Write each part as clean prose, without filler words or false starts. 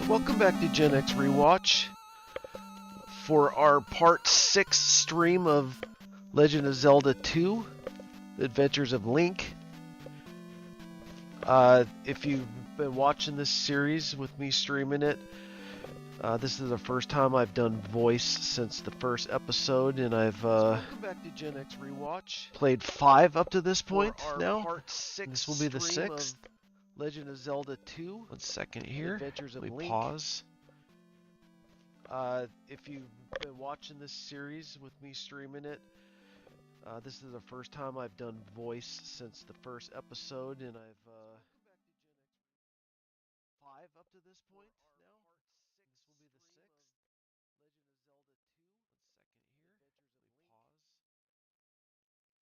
Welcome back to Gen X Rewatch for our Part 6 stream of Legend of Zelda II, The Adventures of Link. If you've been watching this series with me streaming it, this is the first time I've done voice since the first episode, and I've welcome back to Gen X Rewatch. Played 5 up to this point now. Part 6 this will be the 6th. Legend of Zelda II. 1 second here. Adventures of Link. Pause. If you've been watching this series with me streaming it, this is the first time I've done voice since the first episode, and I've 5 up to this point now. This will be the 6th. Legend of Zelda II.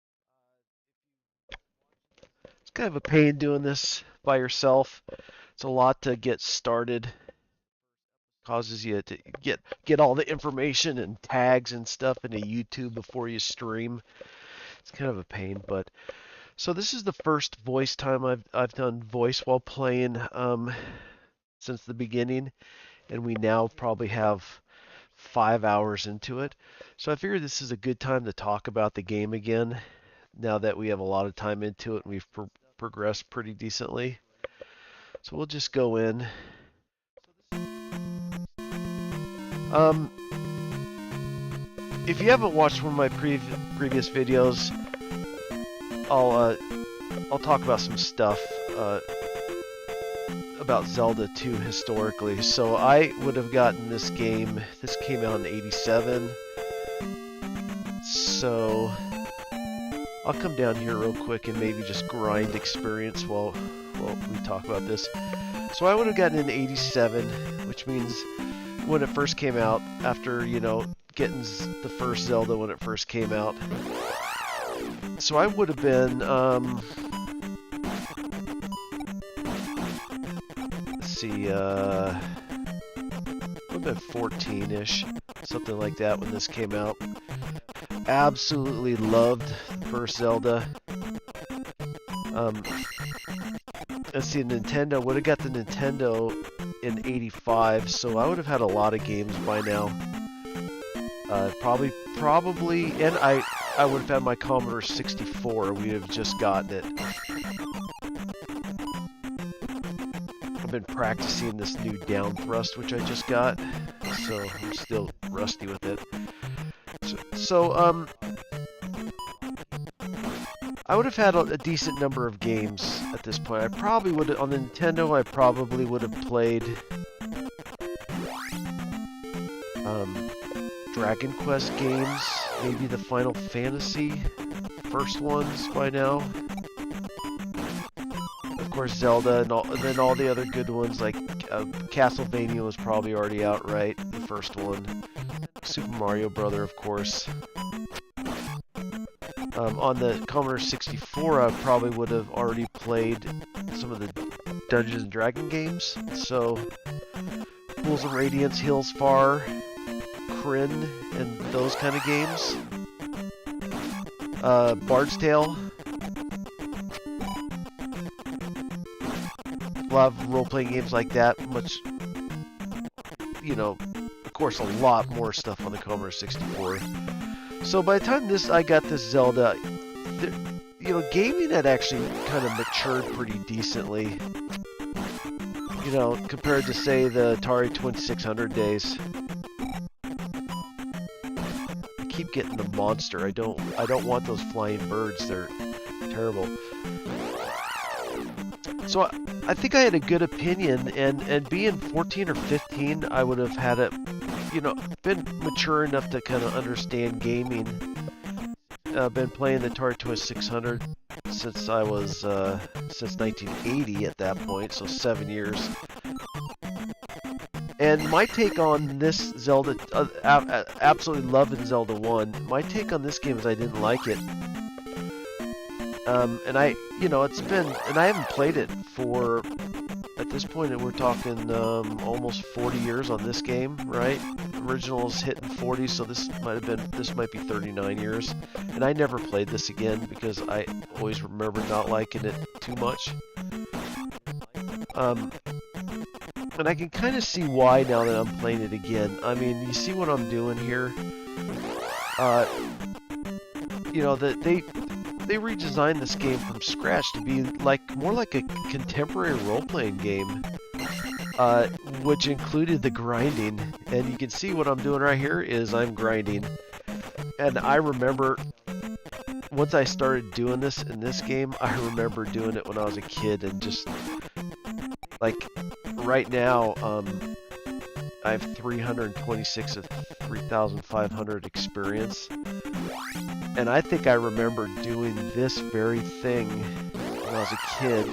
1 second here. Pause. It's kind of a pain doing this by yourself. It's a lot to get started. Causes you to get all the information and tags and stuff into YouTube before you stream. It's kind of a pain, but so this is the first voice time I've done voice while playing since the beginning, and we now probably have 5 hours into it. So I figured this is a good time to talk about the game again, now that we have a lot of time into it and we've progressed pretty decently. So we'll just go in. If you haven't watched one of my previous videos, I'll talk about some stuff about Zelda 2 historically. So I would have gotten this game. This came out in '87. So I'll come down here real quick and maybe just grind experience while we talk about this. So I would have gotten in '87, which means when it first came out, after, you know, getting the first Zelda when it first came out. So I would have been, let's see, would have been 14-ish, something like that when this came out. Absolutely loved the first Zelda. Let's see, Nintendo, would have got the Nintendo in '85, so I would have had a lot of games by now. Probably, and I would have had my Commodore 64. We'd have just gotten it. I've been practicing this new down thrust, which I just got, so I'm still rusty with it. So I would have had a decent number of games at this point. I probably would have, on the Nintendo, I probably would have played Dragon Quest games, maybe the Final Fantasy first ones by now. Of course, Zelda, and then all the other good ones, like Castlevania was probably already out, right? The first one. Super Mario Brother, of course. On the Commodore 64, I probably would have already played some of the Dungeons & Dragons games. So, Pools of Radiance, Hills Far, Kryn, and those kind of games. Bard's Tale. A lot of role-playing games like that. Much, you know, of course, a lot more stuff on the Commodore 64. So by the time I got this Zelda, you know, gaming had actually kind of matured pretty decently. You know, compared to, say, the Atari 2600 days. I keep getting the monster. I don't want those flying birds. They're terrible. So I think I had a good opinion, and being 14 or 15, I would have had it, you know, been mature enough to kind of understand gaming. Been playing the Atari 2600 since I was since 1980 at that point, so 7 years. And my take on this Zelda, absolutely loving Zelda 1. My take on this game is I didn't like it. And you know, it's been, and I haven't played it for, at this point, we're talking almost 40 years on this game, right? Original's hitting 40, so this might be 39 years. And I never played this again because I always remember not liking it too much. And I can kind of see why now that I'm playing it again. I mean, you see what I'm doing here? You know, that they redesigned this game from scratch to be more like a contemporary role-playing game, which included the grinding. And you can see what I'm doing right here is I'm grinding. And I remember once I started doing this in this game, I remember doing it when I was a kid, and just like right now, I have 326 of 3,500 experience, and I think I remember doing this very thing when I was a kid,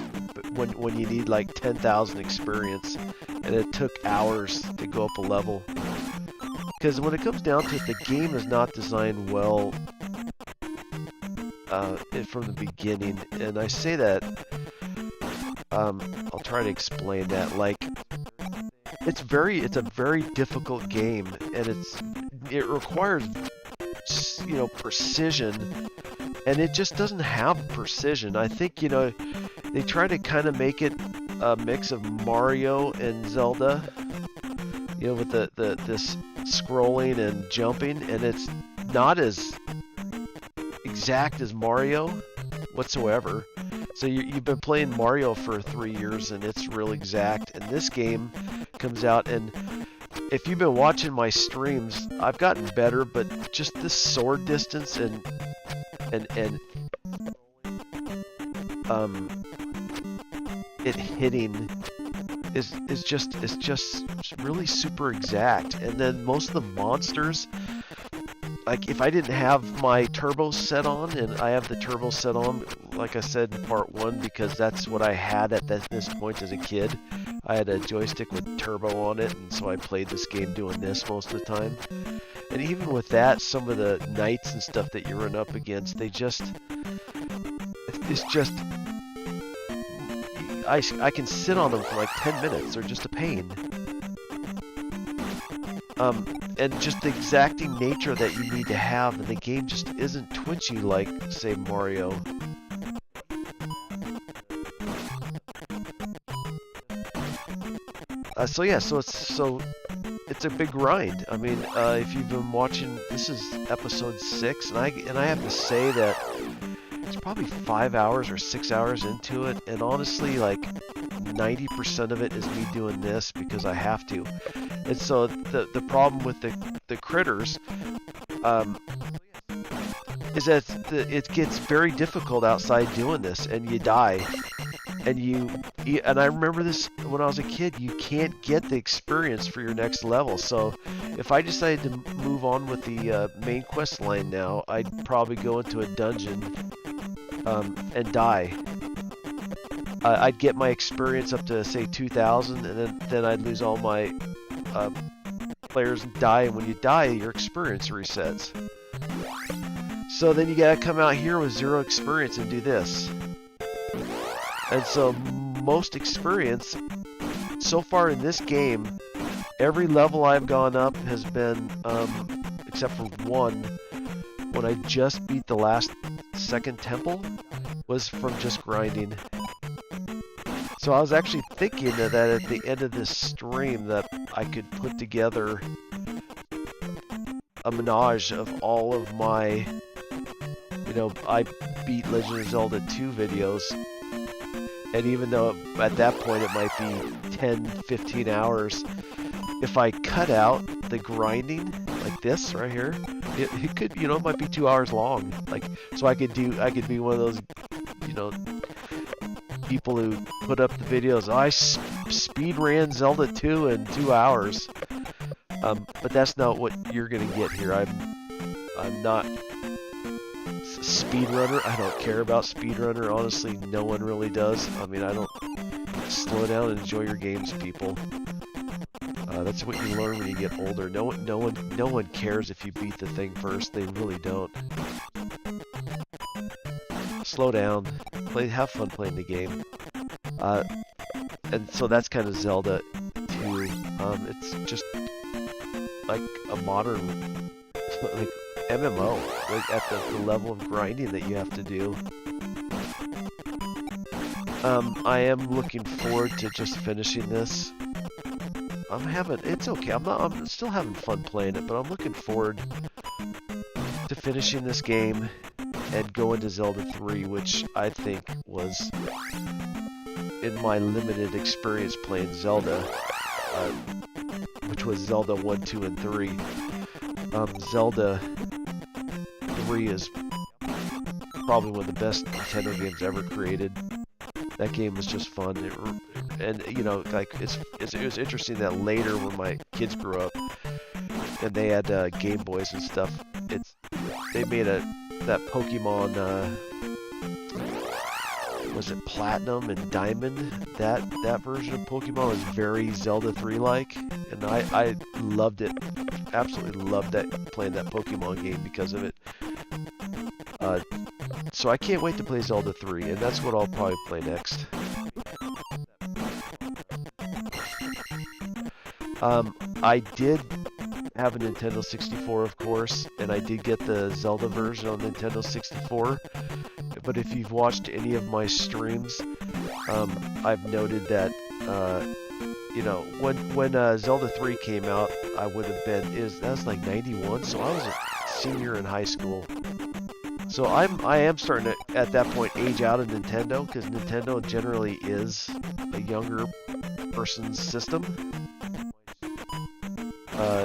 but when you need like 10,000 experience, and it took hours to go up a level. Because when it comes down to it, the game is not designed well from the beginning, and I say that, I'll try to explain that. Like, it's a very difficult game, and it requires, you know, precision, and it just doesn't have precision. I think, you know, they try to kind of make it a mix of Mario and Zelda, you know, with this scrolling and jumping, and it's not as exact as Mario whatsoever. So you've been playing Mario for 3 years, and it's real exact, and this game comes out, and if you've been watching my streams, I've gotten better, but just this sword distance and it hitting is just really super exact. And then most of the monsters, like if I didn't have my turbo set on, and I have the turbo set on, like I said in part 1, because that's what I had at this point as a kid. I had a joystick with turbo on it, and so I played this game doing this most of the time. And even with that, some of the knights and stuff that you run up against, it's just, I can sit on them for like 10 minutes. They're just a pain. And just the exacting nature that you need to have, and the game just isn't twitchy like, say, Mario. So it's a big grind. I mean, if you've been watching, this is episode 6, and I have to say that it's probably 5 hours or 6 hours into it, and honestly, like 90% of it is me doing this because I have to. And so the problem with the critters is that it gets very difficult outside doing this, and you die. And I remember this when I was a kid, you can't get the experience for your next level. So if I decided to move on with the main quest line now, I'd probably go into a dungeon and die. I'd get my experience up to, say, 2,000, and then I'd lose all my players and die. And when you die, your experience resets. So then you gotta come out here with 0 experience and do this. And so most experience so far in this game, every level I've gone up has been, except for one, when I just beat the last second temple, was from just grinding. So I was actually thinking that at the end of this stream that I could put together a menage of all of my, you know, I beat Legend of Zelda 2 videos. And even though at that point it might be 10, 15 hours, if I cut out the grinding, like this right here, it could, you know, it might be 2 hours long. Like, so I could be one of those, you know, people who put up the videos, I speed ran Zelda 2 in 2 hours. But that's not what you're gonna get here. I'm not speedrunner. I don't care about speedrunner. Honestly, no one really does. I mean, I don't. Slow down and enjoy your games, people. That's what you learn when you get older. No one cares if you beat the thing first. They really don't. Slow down. Have fun playing the game. And so that's kind of Zelda 2. It's just like a modern, like, MMO, like at the level of grinding that you have to do. I am looking forward to just finishing this. it's okay. I'm still having fun playing it, but I'm looking forward to finishing this game and going to Zelda 3, which I think was, in my limited experience playing Zelda, which was Zelda 1, 2, and 3. Zelda 3 is probably one of the best Nintendo games ever created. That game was just fun, and you know, like it was interesting that later when my kids grew up and they had Game Boys and stuff, they made that Pokemon, was it Platinum and Diamond? That version of Pokemon was very Zelda 3 like, and I loved it. Absolutely loved playing that Pokemon game because of it. So I can't wait to play Zelda 3, and that's what I'll probably play next. I did have a Nintendo 64, of course, and I did get the Zelda version on Nintendo 64. But if you've watched any of my streams, I've noted that, you know, when Zelda 3 came out, I would have been, that was like 91, so I was a senior in high school. So I am starting to, at that point, age out of Nintendo, because Nintendo generally is a younger person's system.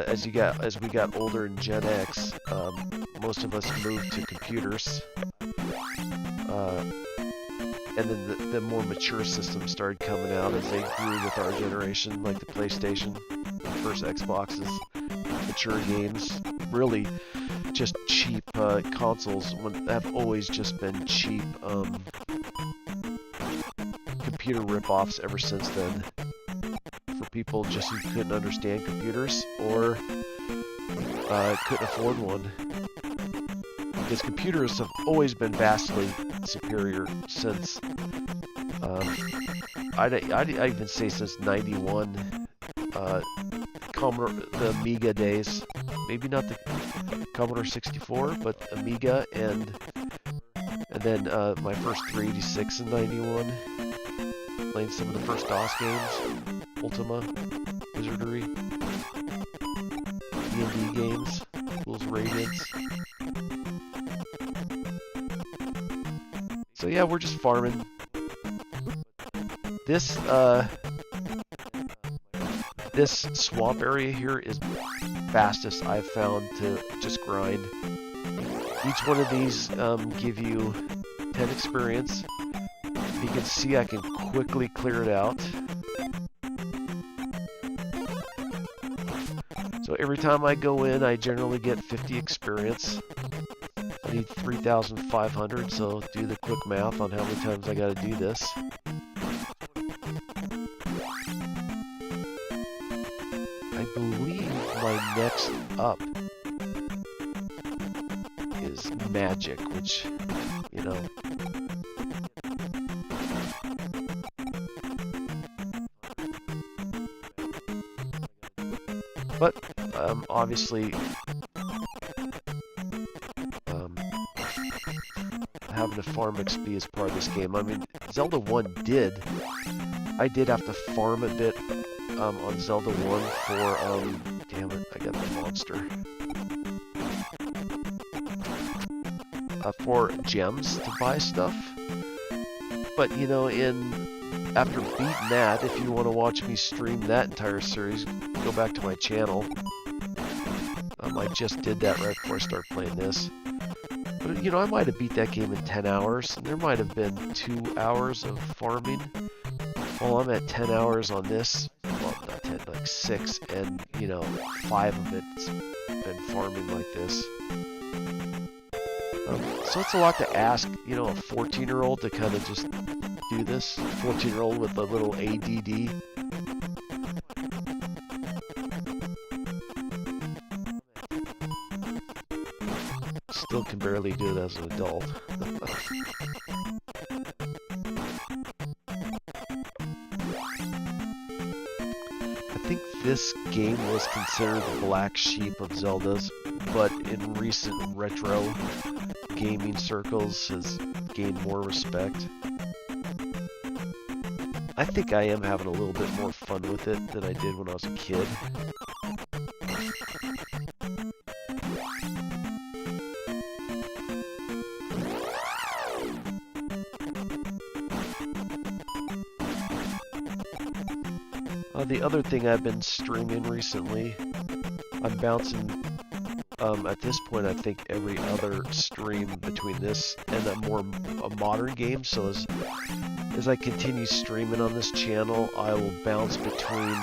As we got older in Gen X, most of us moved to computers. And then the more mature systems started coming out as they grew with our generation, like the PlayStation, the first Xboxes, mature games, really just cheap consoles have always just been cheap computer rip-offs ever since then, for people just who couldn't understand computers or couldn't afford one. Because computers have always been vastly superior since, I'd even say since 91, the Amiga days. Maybe not the Commodore 64, but Amiga, and then my first 386 in 91. Playing some of the first DOS games, Ultima, Wizardry, D&D games, Fools Radiance. So yeah, we're just farming. This swamp area here is fastest I've found to just grind. Each one of these give you 10 experience. You can see I can quickly clear it out. So every time I go in, I generally get 50 experience. I need 3,500, so do the quick math on how many times I gotta do this. I believe my next up is magic, which, you know, but obviously having to farm XP is part of this game. I mean, Zelda 1 I did have to farm a bit on Zelda 1 for, damn it, I got the monster. For gems to buy stuff. But, you know, after beating that, if you want to watch me stream that entire series, go back to my channel. I just did that right before I started playing this. But, you know, I might have beat that game in 10 hours. And there might have been 2 hours of farming. Well, I'm at 10 hours on this. Well, not 10, like 6. And, you know, 5 of it's been farming like this. So it's a lot to ask, you know, a 14-year-old to kind of just do this. 14-year-old with a little ADD. Still can barely do it as an adult. I think this game was considered the black sheep of Zelda's, but in recent retro gaming circles has gained more respect. I think I am having a little bit more fun with it than I did when I was a kid. The other thing I've been streaming recently, I'm bouncing, at this point I think every other stream between this and a modern game, so as I continue streaming on this channel, I will bounce between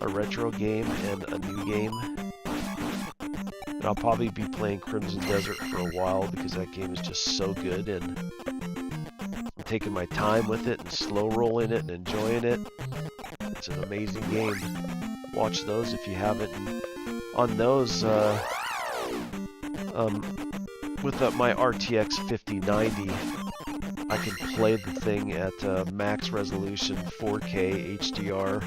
a retro game and a new game. And I'll probably be playing Crimson Desert for a while because that game is just so good, and I'm taking my time with it and slow rolling it and enjoying it. It's an amazing game. Watch those if you haven't. And on those, with my RTX 5090, I can play the thing at max resolution, 4K HDR,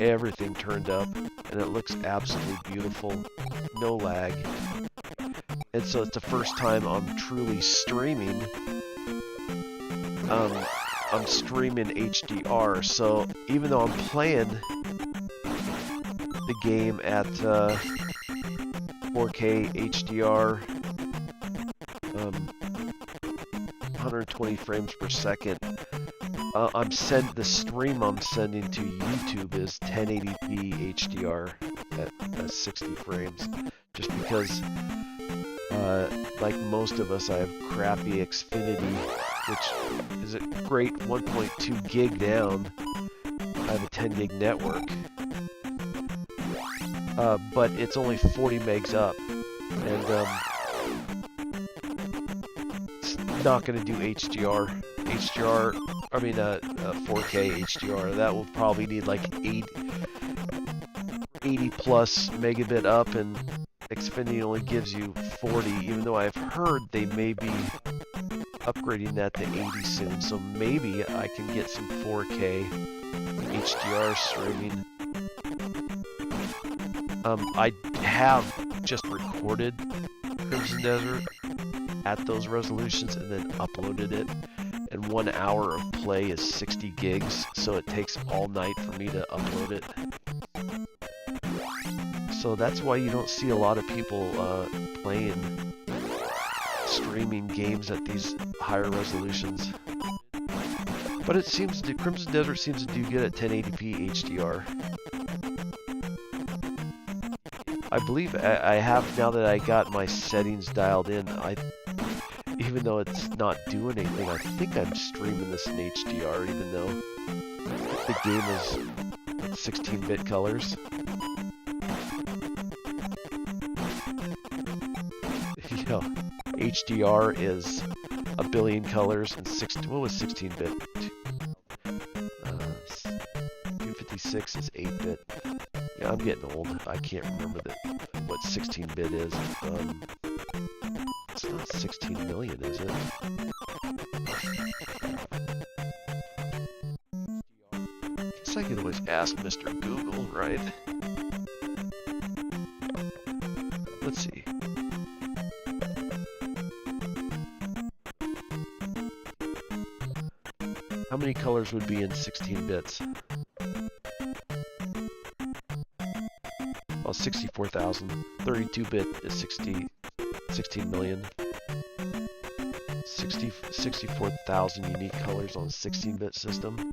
everything turned up, and it looks absolutely beautiful, no lag. And so it's the first time I'm truly streaming. I'm streaming HDR, so even though I'm playing the game at 4K HDR, 120 frames per second, the stream I'm sending to YouTube is 1080p HDR at 60 frames, just because, like most of us, I have crappy Xfinity, which is a great 1.2 gig down. I have a 10 gig network, but it's only 40 megs up, and it's not going to do HDR. 4K HDR. That will probably need like 80 plus megabit up, and Xfinity only gives you 40, even though I've heard they may be upgrading that to 80 soon, so maybe I can get some 4K HDR streaming. I have just recorded Crimson Desert at those resolutions and then uploaded it, and 1 hour of play is 60 gigs, so it takes all night for me to upload it. So that's why you don't see a lot of people streaming games at these higher resolutions. But it seems Crimson Desert seems to do good at 1080p HDR. I believe I have, now that I got my settings dialed in, even though it's not doing anything, I think I'm streaming this in HDR, even though the game is 16-bit colors. You know, HDR is a billion colors, and what was 16-bit? 256 is 8-bit. Yeah, I'm getting old. I can't remember what 16-bit is. It's not 16 million, is it? Guess I could always ask Mr. Google, right? Let's see. How many colors would be in 16 bits? Well, 64,000. 32-bit is 16 million. 64,000 unique colors on a 16-bit system.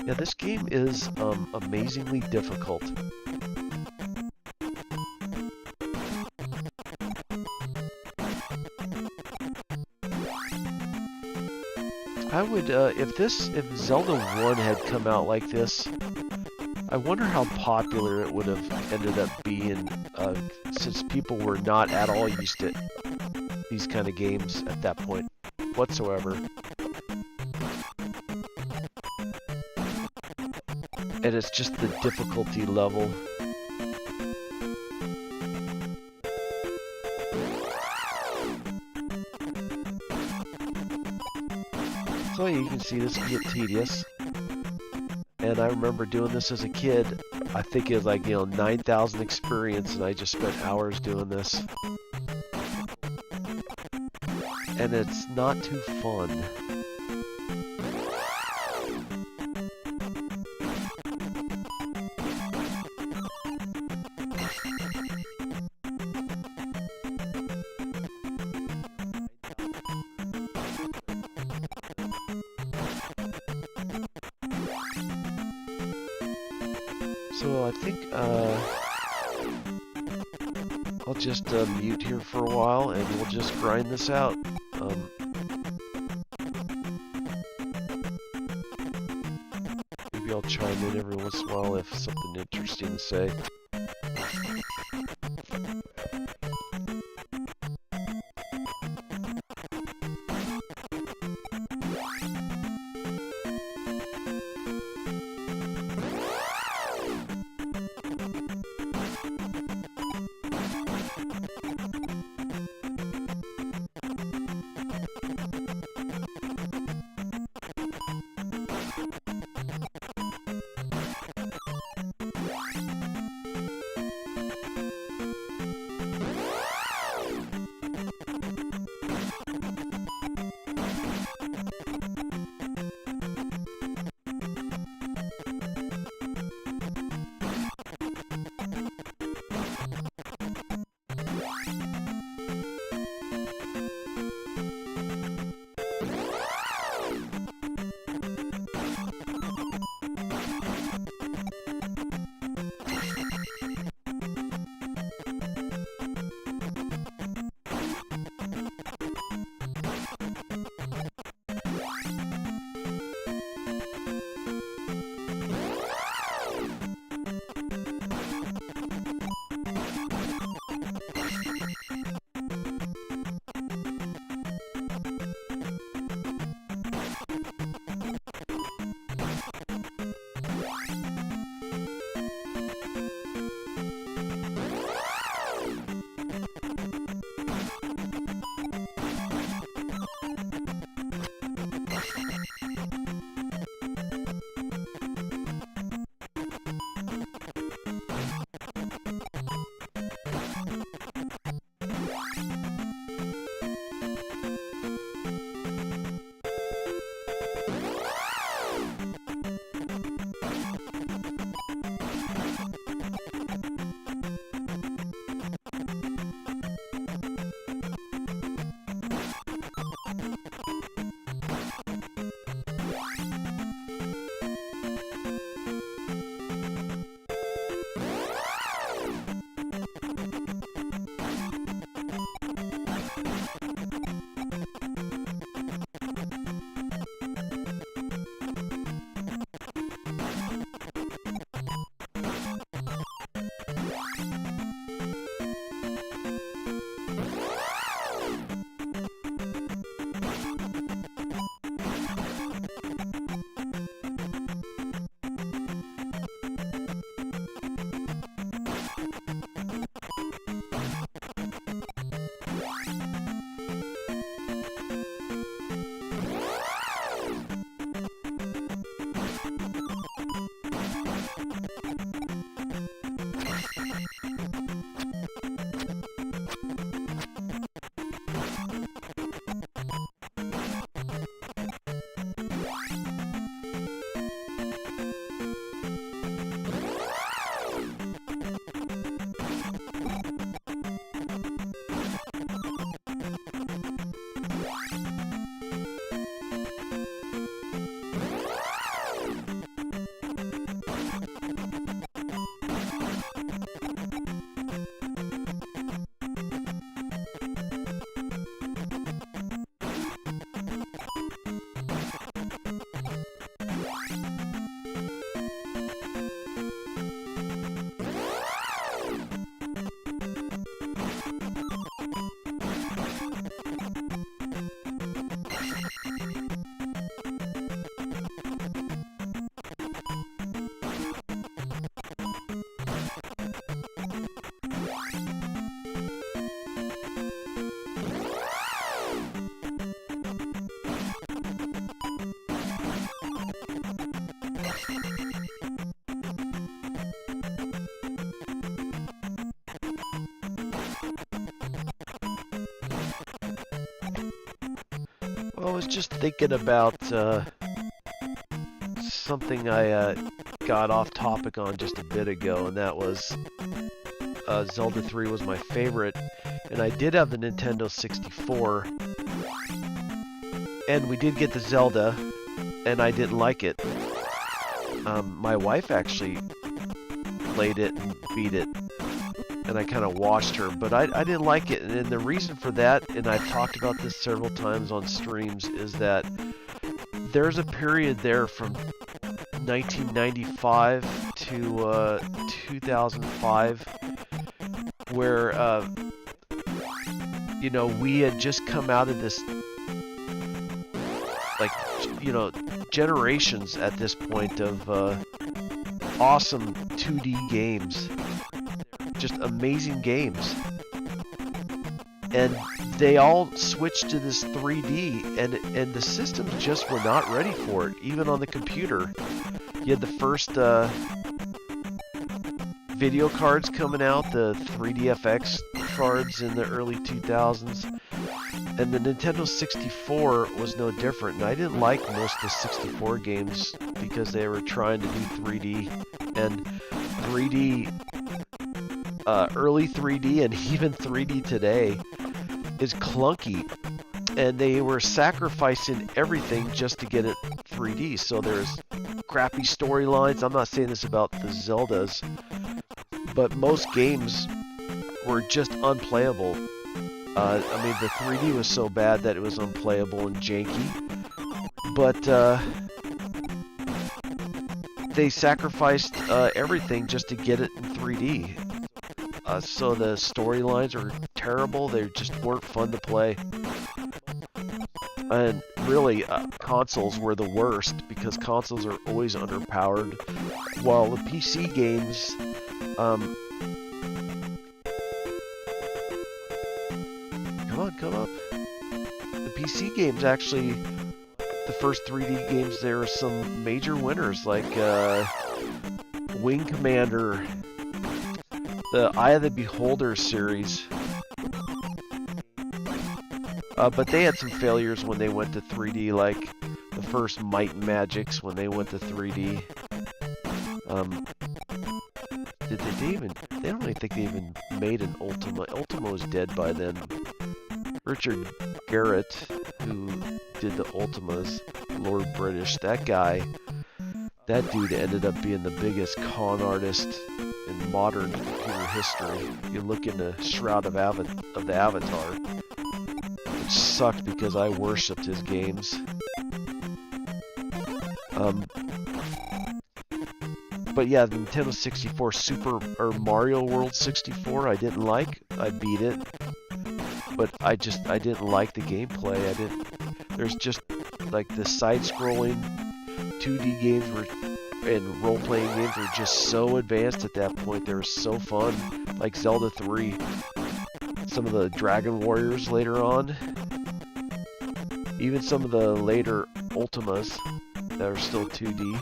Yeah, this game is amazingly difficult. I would, if Zelda 1 had come out like this, I wonder how popular it would have ended up being, since people were not at all used to these kind of games at that point whatsoever. And it's just the difficulty level. So yeah, you can see this can get tedious. And I remember doing this as a kid. I think it was like, 9,000 experience, and I just spent hours doing this. And it's not too fun. So I think I'll just mute here for a while, and we'll just grind this out. Maybe I'll chime in every once in a while if something interesting to say. was just thinking about something I got off topic on just a bit ago, and that was Zelda 3 was my favorite, and I did have the Nintendo 64, and we did get the Zelda, and I didn't like it. My wife actually played it and beat it, and I kind of watched her, but I didn't like it, and the reason for that, and I've talked about this several times on streams, is that there's a period there from 1995 to 2005 where you know, we had just come out of this, like, you know, generations at this point of awesome 2D games, just amazing games, and they all switched to this 3D, and the systems just were not ready for it, even on the computer. You had the first video cards coming out, the 3DFX cards in the early 2000s, and the Nintendo 64 was no different, and I didn't like most of the 64 games because they were trying to do 3D, and 3D, early 3D and even 3D today is clunky, and they were sacrificing everything just to get it 3D. So there's crappy storylines. I'm not saying this about the Zeldas, but most games were just unplayable. I mean, the 3D was so bad that it was unplayable and janky, but they sacrificed everything just to get it in 3D. So the storylines are terrible. They just weren't fun to play. And really, consoles were the worst because consoles are always underpowered. While the PC games, come up. The PC games actually, the first 3D games, there were some major winners like Wing Commander, the Eye of the Beholder series. But they had some failures when they went to 3D, like the first Might and Magics when they went to 3D. They don't even think they even made an Ultima. Ultima was dead by then. Richard Garrett, who did the Ultimas, Lord British, that dude ended up being the biggest con artist in modern computer history. You look in the Shroud of the Avatar, which sucked because I worshipped his games. But yeah, the Nintendo 64 Mario World 64, I didn't like. I beat it, but I didn't like the gameplay. There's just like the side-scrolling 2D games and role-playing games were just so advanced at that point. They were so fun, like Zelda 3. Some of the Dragon Warriors later on, even some of the later Ultimas that are still 2D.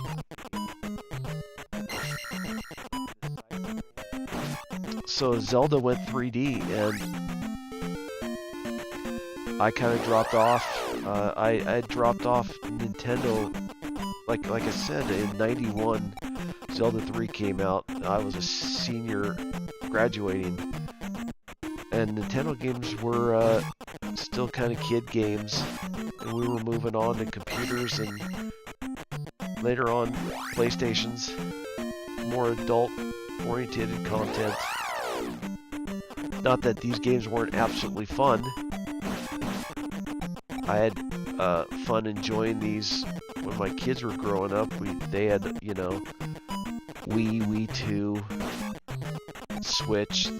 So Zelda went 3D, and I kind of dropped off. I dropped off Nintendo, like I said, in '91. Zelda 3 came out. I was a senior, graduating, and Nintendo games were still kind of kid games, and we were moving on to computers and later on PlayStations, more adult-oriented content. Not that these games weren't absolutely fun. I had fun enjoying these when my kids were growing up. They had, you know, Wii 2, Switch,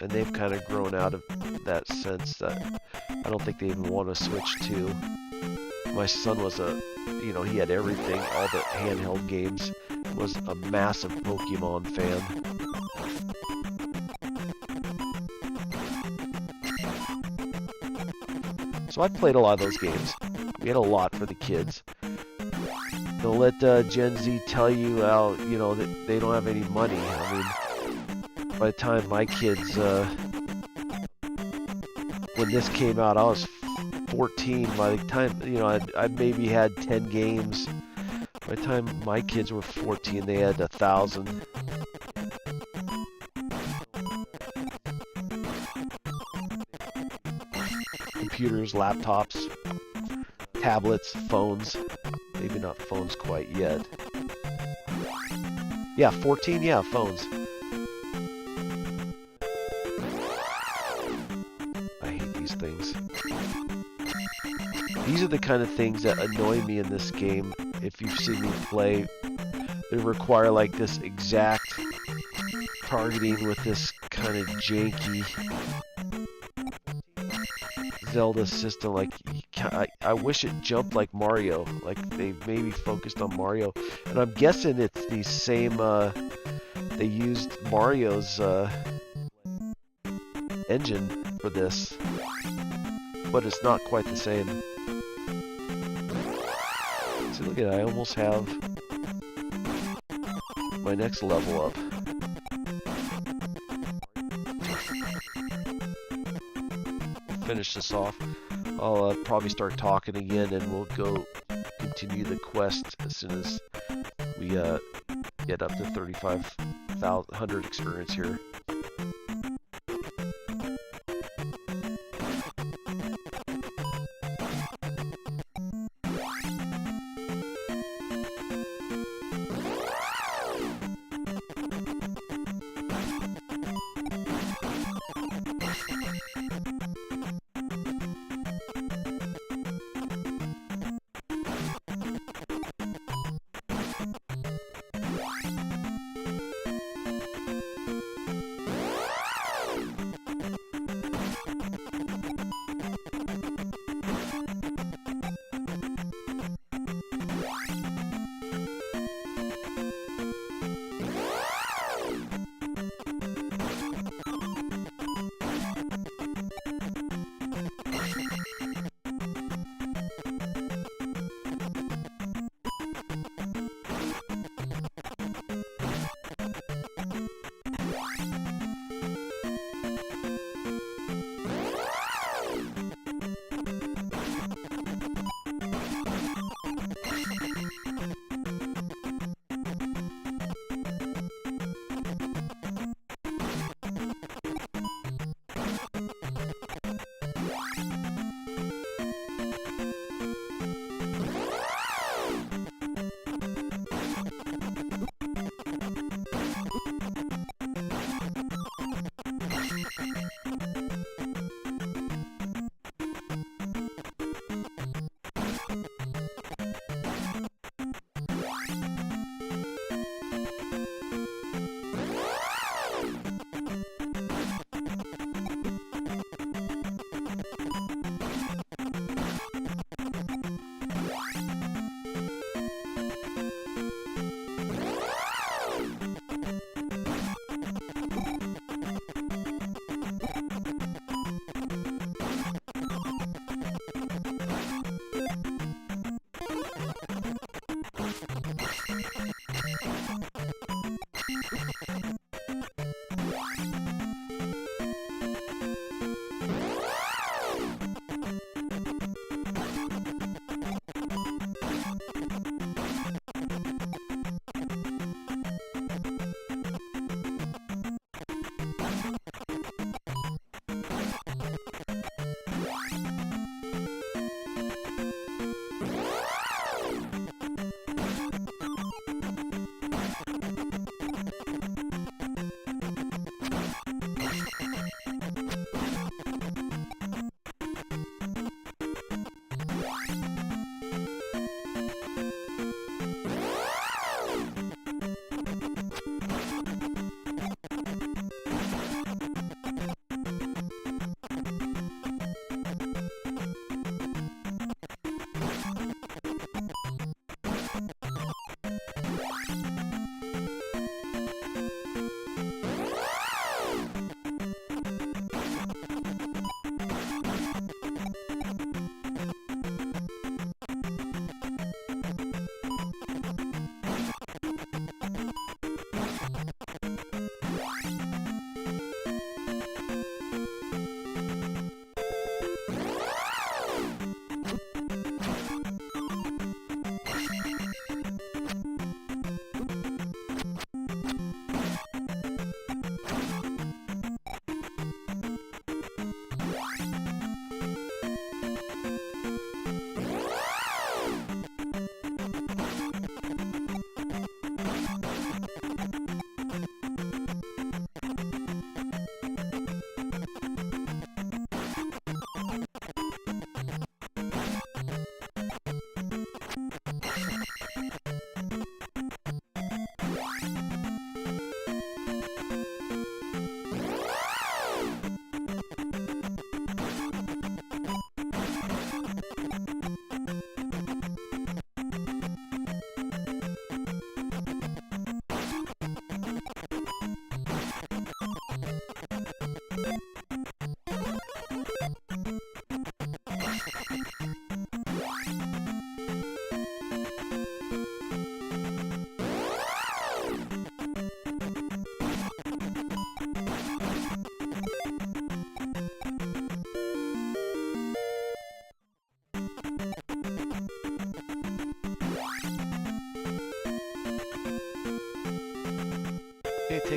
and they've kind of grown out of that sense that I don't think they even want a Switch 2. My son was he had everything, all the handheld games, was a massive Pokemon fan. So I played a lot of those games. We had a lot for the kids. Don't let Gen Z tell you how, you know, that they don't have any money. I mean, by the time my kids, when this came out, I was 14. By the time, I maybe had 10 games. By the time my kids were 14, they had 1,000. Computers, laptops, tablets, phones. Maybe not phones quite yet. Yeah, 14, yeah, phones. I hate these things. These are the kind of things that annoy me in this game. If you've seen me play, they require like this exact targeting with this kind of janky Zelda system. Like, I wish it jumped like Mario. Like they maybe focused on Mario, and I'm guessing it's the same. They used Mario's engine for this, but it's not quite the same. See, look at it. I almost have my next level up. Finish this off. I'll probably start talking again, and we'll go continue the quest as soon as we get up to 3,500 experience here.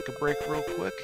take a break real quick.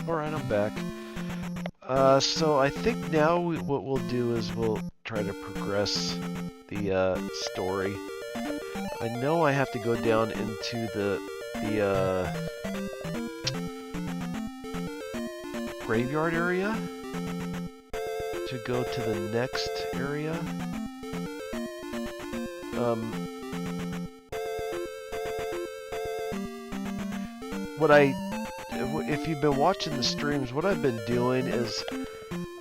Alright, I'm back. So I think now what we'll do is we'll try to progress the story. I know I have to go down into the graveyard area to go to the next area. If you've been watching the streams, what I've been doing is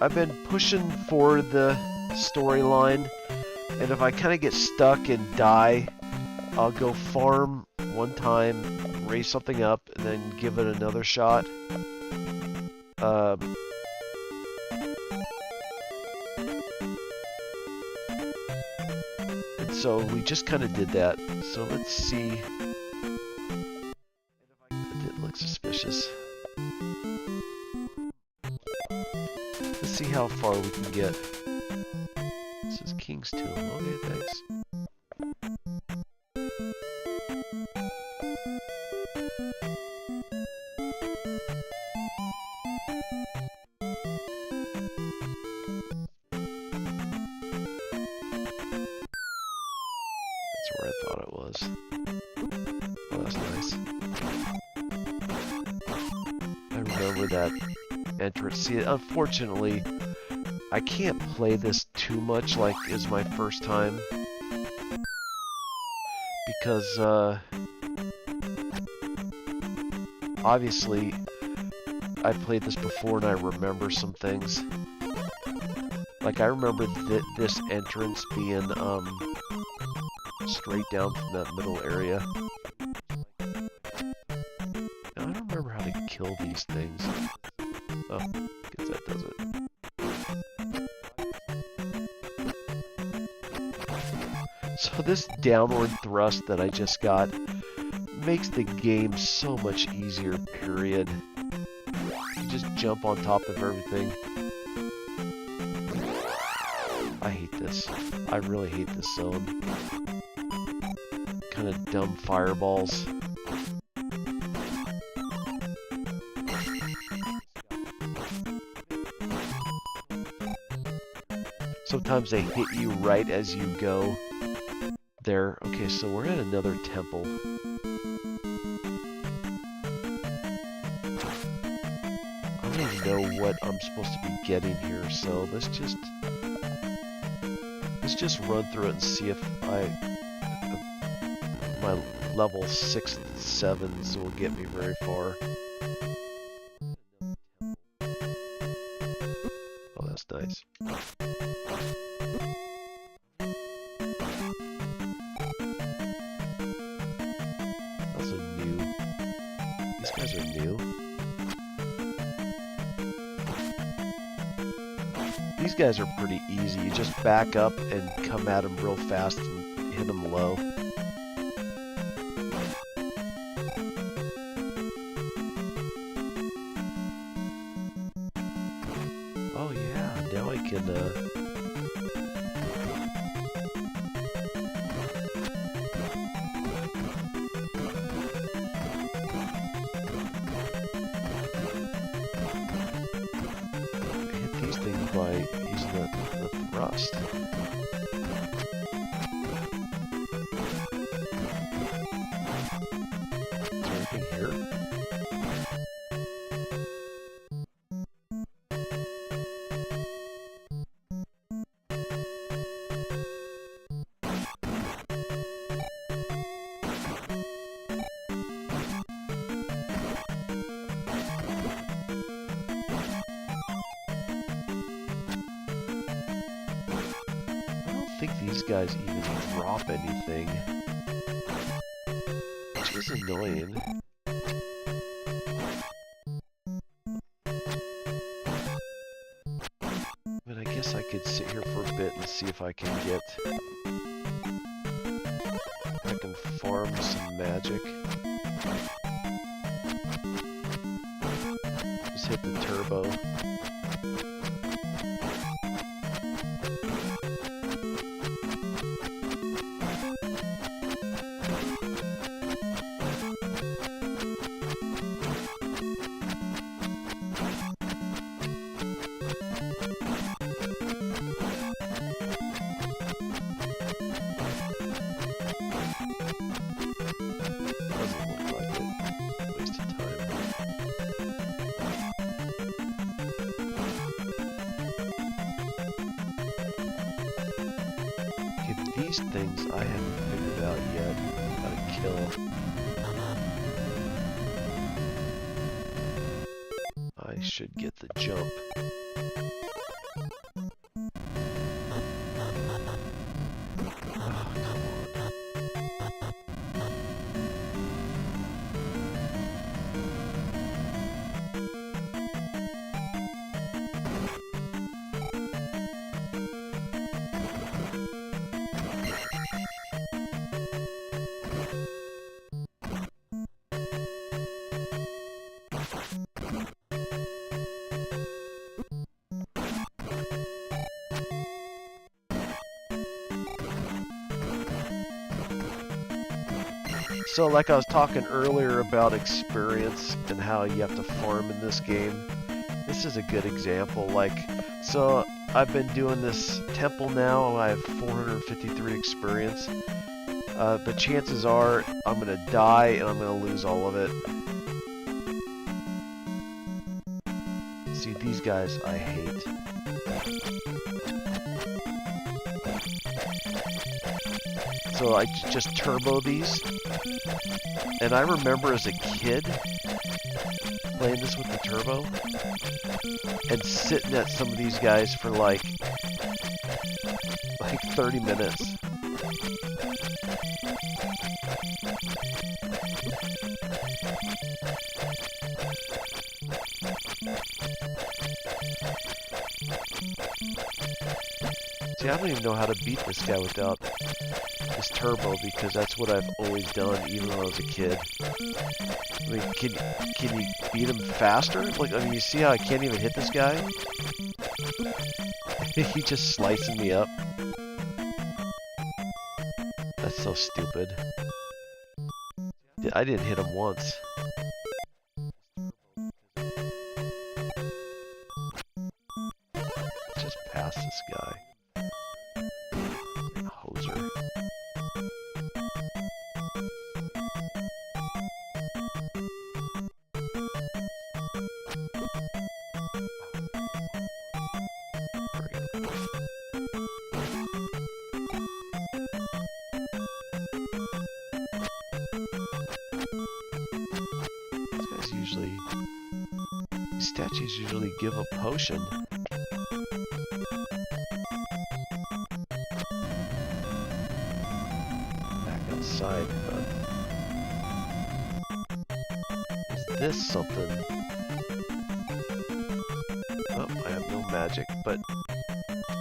I've been pushing for the storyline, and if I kind of get stuck and die, I'll go farm one time, raise something up, and then give it another shot. And so we just kind of did that. So let's see. It didn't look suspicious. Let's see how far we can get. This is King's Tomb. Okay, thanks. That's where I thought it was. for that entrance. See, unfortunately, I can't play this too much like is my first time because obviously I played this before and I remember some things. Like I remember this entrance being straight down from that middle area. I don't remember how to kill these things. Oh, guess that does it. So this downward thrust that I just got makes the game so much easier, period. You just jump on top of everything. I hate this. I really hate this zone. Kind of dumb fireballs. Sometimes they hit you right as you go. There. Okay, so we're at another temple. I don't even know what I'm supposed to be getting here, so let's just run through it and see if my level 6 and 7s will get me very far. Oh, that's nice. Those are new. These guys are new. These guys are pretty easy. You just back up and come at them real fast and hit them low. Oh yeah, now I can hit these things by using the thrust. Is there anything here? I don't think these guys even drop anything, which is annoying. But I guess I could sit here for a bit and see if I can farm some magic. Just hit the turbo. Doesn't look like it. Waste of time. Okay, these things I haven't figured out yet how to kill. I should get the jump. So like I was talking earlier about experience and how you have to farm in this game, this is a good example. Like, so I've been doing this temple now, I have 453 experience, but chances are I'm going to die and I'm going to lose all of it. See, these guys I hate. So I just turbo these. And I remember as a kid playing this with the turbo and sitting at some of these guys for like 30 minutes. See, I don't even know how to beat this guy without this turbo because that's what I've always done even when I was a kid. I mean, can you beat him faster? Like, I mean, you see how I can't even hit this guy? He just slicing me up. That's so stupid. I didn't hit him once. Just pass this guy. Hoser. These statues usually give a potion. Back outside, is this something? Oh, I have no magic, but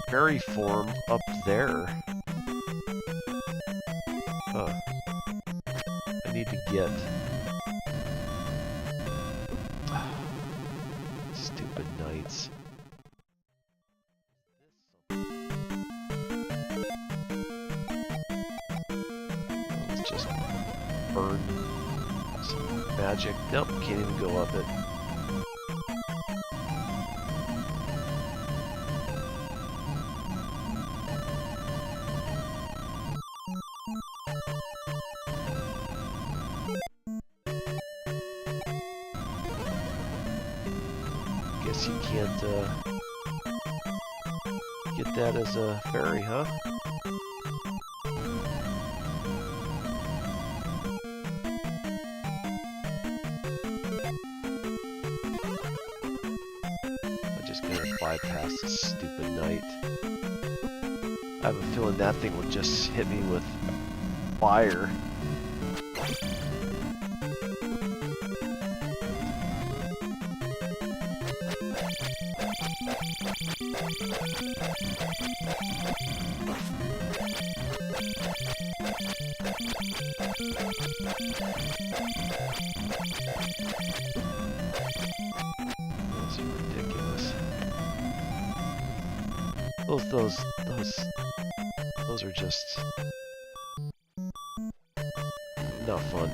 fairy form up there. Huh. I need to get... Stupid knights. Let's just burn some magic. Nope, can't even go up it. Guess you can't get that as a fairy, huh? I'm just gonna bypass this stupid knight. I have a feeling that thing would just hit me with fire. That's ridiculous. Those are just not fun.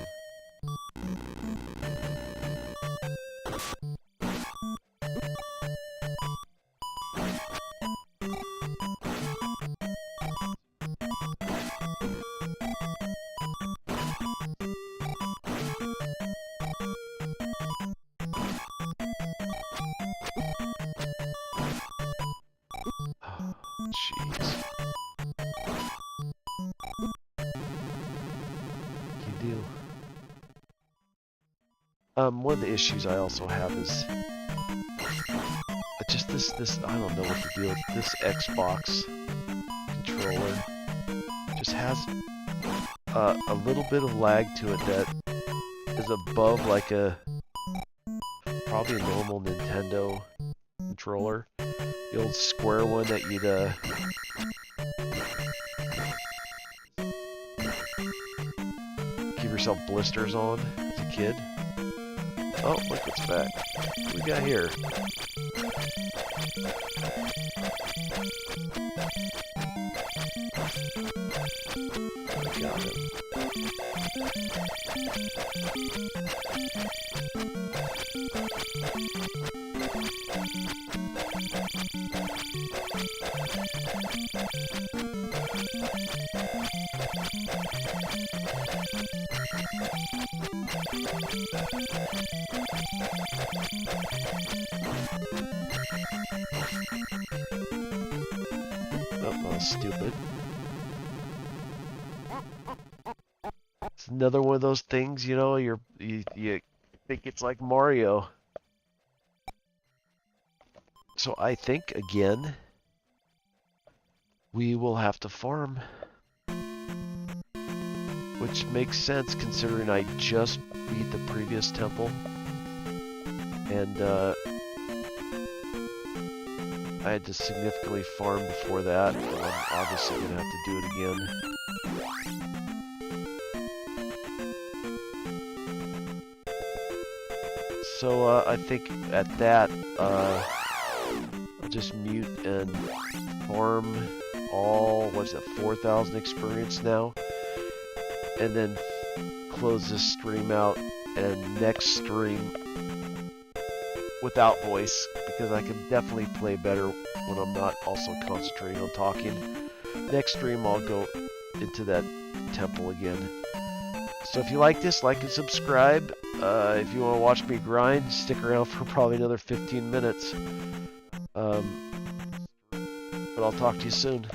Jeez. You do. One of the issues I also have is just this I don't know what to deal with. This Xbox controller just has a little bit of lag to it that is above like probably a normal Nintendo controller. The old square one that you'd give yourself blisters on as a kid. Oh, look what's back. What we got here? I got him. stupid. It's another one of those things, you know, you think it's like Mario. So I think, again, we will have to farm. Which makes sense considering I just beat the previous temple. And I had to significantly farm before that, and I'm obviously going to have to do it again. So I think at that, I'll just mute and farm all, what is it, 4,000 experience now? And then close this stream out, and next stream without voice, because I can definitely play better when I'm not also concentrating on talking. Next stream I'll go into that temple again. So if you like this, like and subscribe. If you want to watch me grind, stick around for probably another 15 minutes. But I'll talk to you soon.